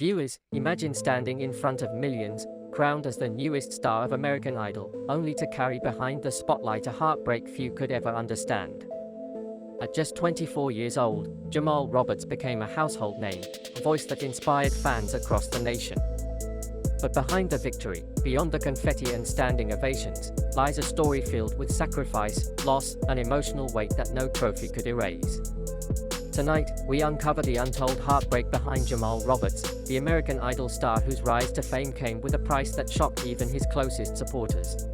Viewers, imagine standing in front of millions, crowned as the newest star of American Idol, only to carry behind the spotlight a heartbreak few could ever understand. At just 24 years old, Jamal Roberts became a household name, a voice that inspired fans across the nation. But behind the victory, beyond the confetti and standing ovations, lies a story filled with sacrifice, loss, and emotional weight that no trophy could erase. Tonight, we uncover the untold heartbreak behind Jamal Roberts, the American Idol star whose rise to fame came with a price that shocked even his closest supporters.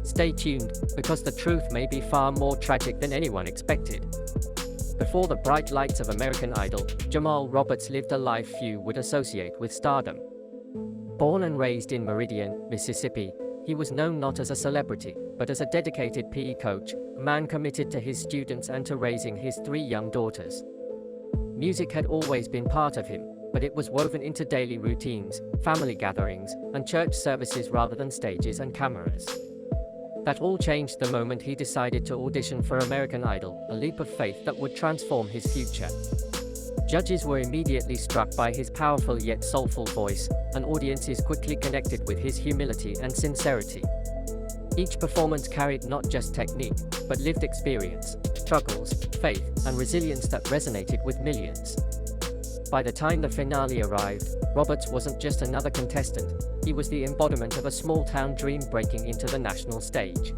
Stay tuned, because the truth may be far more tragic than anyone expected. Before the bright lights of American Idol, Jamal Roberts lived a life few would associate with stardom. Born and raised in Meridian, Mississippi, he was known not as a celebrity, but as a dedicated PE coach, a man committed to his students and to raising his 3 young daughters. Music had always been part of him, but it was woven into daily routines, family gatherings, and church services rather than stages and cameras. That all changed the moment he decided to audition for American Idol, a leap of faith that would transform his future. Judges were immediately struck by his powerful yet soulful voice, and audiences quickly connected with his humility and sincerity. Each performance carried not just technique, but lived experience, struggles, faith, and resilience that resonated with millions. By the time the finale arrived, Roberts wasn't just another contestant, he was the embodiment of a small-town dream breaking into the national stage.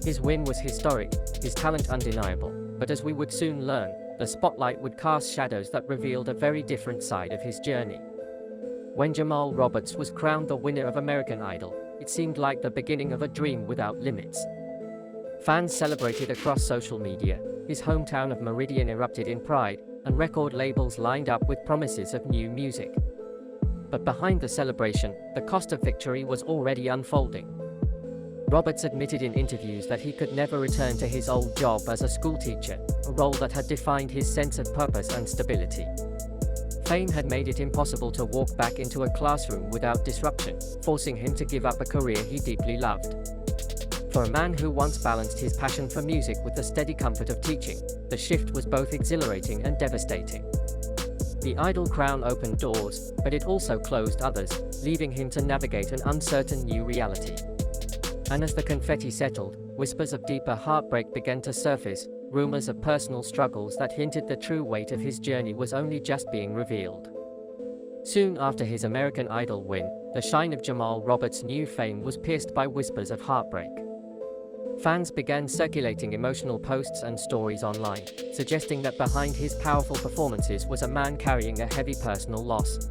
His win was historic, his talent undeniable, but as we would soon learn, the spotlight would cast shadows that revealed a very different side of his journey. When Jamal Roberts was crowned the winner of American Idol, it seemed like the beginning of a dream without limits. Fans celebrated across social media, his hometown of Meridian erupted in pride, and record labels lined up with promises of new music. But behind the celebration, the cost of victory was already unfolding. Roberts admitted in interviews that he could never return to his old job as a schoolteacher, a role that had defined his sense of purpose and stability. Fame had made it impossible to walk back into a classroom without disruption, forcing him to give up a career he deeply loved. For a man who once balanced his passion for music with the steady comfort of teaching, the shift was both exhilarating and devastating. The Idol crown opened doors, but it also closed others, leaving him to navigate an uncertain new reality. And as the confetti settled, whispers of deeper heartbreak began to surface, rumors of personal struggles that hinted the true weight of his journey was only just being revealed. Soon after his American Idol win, the shine of Jamal Roberts' new fame was pierced by whispers of heartbreak. Fans began circulating emotional posts and stories online, suggesting that behind his powerful performances was a man carrying a heavy personal loss.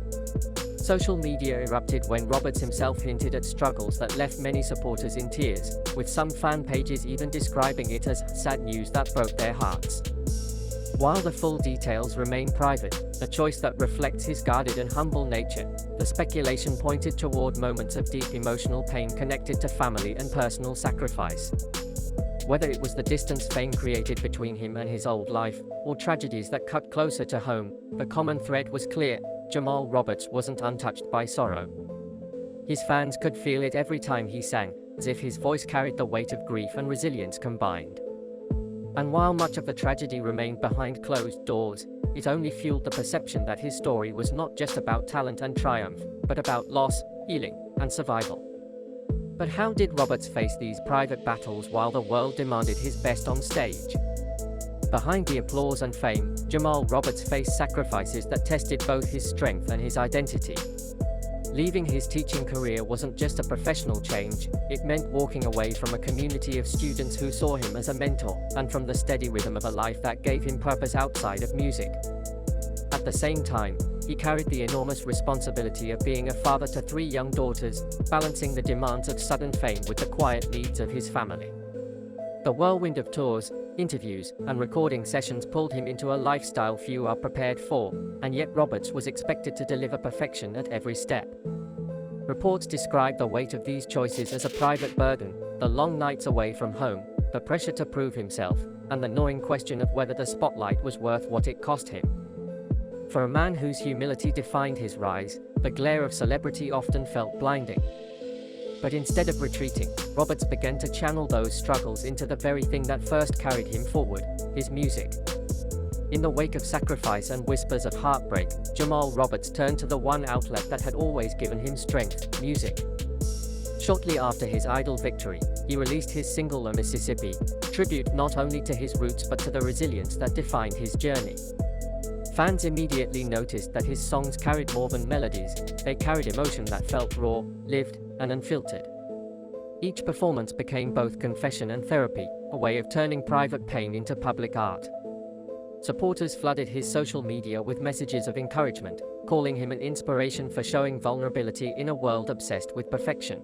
Social media erupted when Roberts himself hinted at struggles that left many supporters in tears, with some fan pages even describing it as sad news that broke their hearts. While the full details remain private, a choice that reflects his guarded and humble nature, the speculation pointed toward moments of deep emotional pain connected to family and personal sacrifice. Whether it was the distance fame created between him and his old life, or tragedies that cut closer to home, the common thread was clear: Jamal Roberts wasn't untouched by sorrow. His fans could feel it every time he sang, as if his voice carried the weight of grief and resilience combined. And while much of the tragedy remained behind closed doors, it only fueled the perception that his story was not just about talent and triumph, but about loss, healing, and survival. But how did Roberts face these private battles while the world demanded his best on stage? Behind the applause and fame, Jamal Roberts faced sacrifices that tested both his strength and his identity. Leaving his teaching career wasn't just a professional change, it meant walking away from a community of students who saw him as a mentor, and from the steady rhythm of a life that gave him purpose outside of music. At the same time, he carried the enormous responsibility of being a father to 3 young daughters, balancing the demands of sudden fame with the quiet needs of his family. The whirlwind of tours, interviews, and recording sessions pulled him into a lifestyle few are prepared for, and yet Roberts was expected to deliver perfection at every step. Reports describe the weight of these choices as a private burden: the long nights away from home, the pressure to prove himself, and the gnawing question of whether the spotlight was worth what it cost him. For a man whose humility defined his rise, the glare of celebrity often felt blinding. But instead of retreating, Roberts began to channel those struggles into the very thing that first carried him forward: his music. In the wake of sacrifice and whispers of heartbreak, Jamal Roberts turned to the one outlet that had always given him strength: music. Shortly after his Idol victory, he released his single "A Mississippi," tribute not only to his roots but to the resilience that defined his journey. Fans immediately noticed that his songs carried more than melodies; they carried emotion that felt raw, lived, and unfiltered. Each performance became both confession and therapy, a way of turning private pain into public art. Supporters flooded his social media with messages of encouragement, calling him an inspiration for showing vulnerability in a world obsessed with perfection.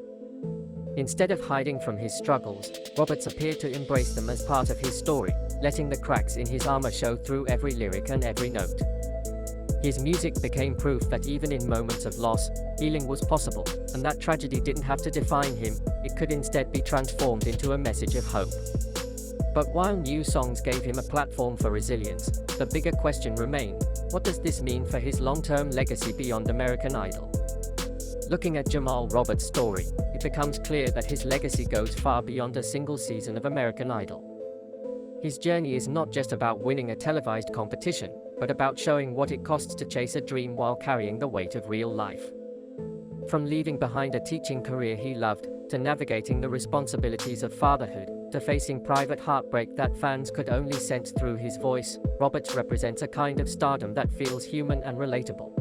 Instead of hiding from his struggles, Roberts appeared to embrace them as part of his story, letting the cracks in his armor show through every lyric and every note. His music became proof that even in moments of loss, healing was possible, and that tragedy didn't have to define him; it could instead be transformed into a message of hope. But while new songs gave him a platform for resilience, the bigger question remained: what does this mean for his long-term legacy beyond American Idol? Looking at Jamal Roberts' story, it becomes clear that his legacy goes far beyond a single season of American Idol. His journey is not just about winning a televised competition, but about showing what it costs to chase a dream while carrying the weight of real life. From leaving behind a teaching career he loved, to navigating the responsibilities of fatherhood, to facing private heartbreak that fans could only sense through his voice, Roberts represents a kind of stardom that feels human and relatable.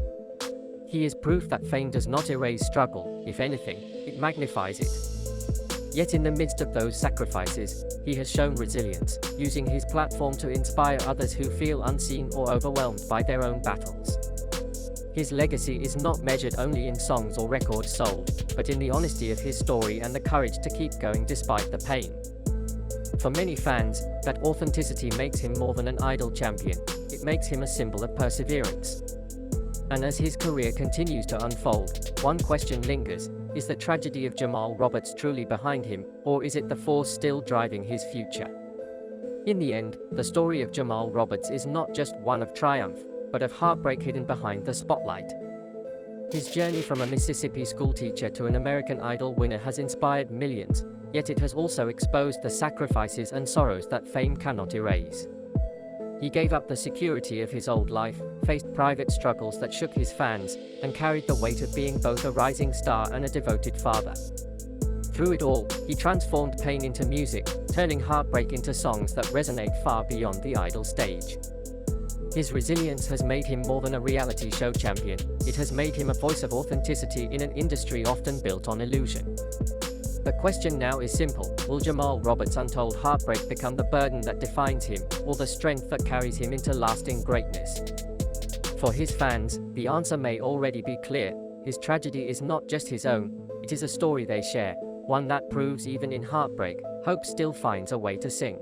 He is proof that fame does not erase struggle; if anything, it magnifies it. Yet in the midst of those sacrifices, he has shown resilience, using his platform to inspire others who feel unseen or overwhelmed by their own battles. His legacy is not measured only in songs or records sold, but in the honesty of his story and the courage to keep going despite the pain. For many fans, that authenticity makes him more than an Idol champion; it makes him a symbol of perseverance. And as his career continues to unfold, one question lingers: is the tragedy of Jamal Roberts truly behind him, or is it the force still driving his future? In the end, the story of Jamal Roberts is not just one of triumph, but of heartbreak hidden behind the spotlight. His journey from a Mississippi schoolteacher to an American Idol winner has inspired millions, yet it has also exposed the sacrifices and sorrows that fame cannot erase. He gave up the security of his old life, faced private struggles that shook his fans, and carried the weight of being both a rising star and a devoted father. Through it all, he transformed pain into music, turning heartbreak into songs that resonate far beyond the Idol stage. His resilience has made him more than a reality show champion; it has made him a voice of authenticity in an industry often built on illusion. The question now is simple: will Jamal Roberts' untold heartbreak become the burden that defines him, or the strength that carries him into lasting greatness? For his fans, the answer may already be clear: his tragedy is not just his own, it is a story they share, one that proves even in heartbreak, hope still finds a way to sing.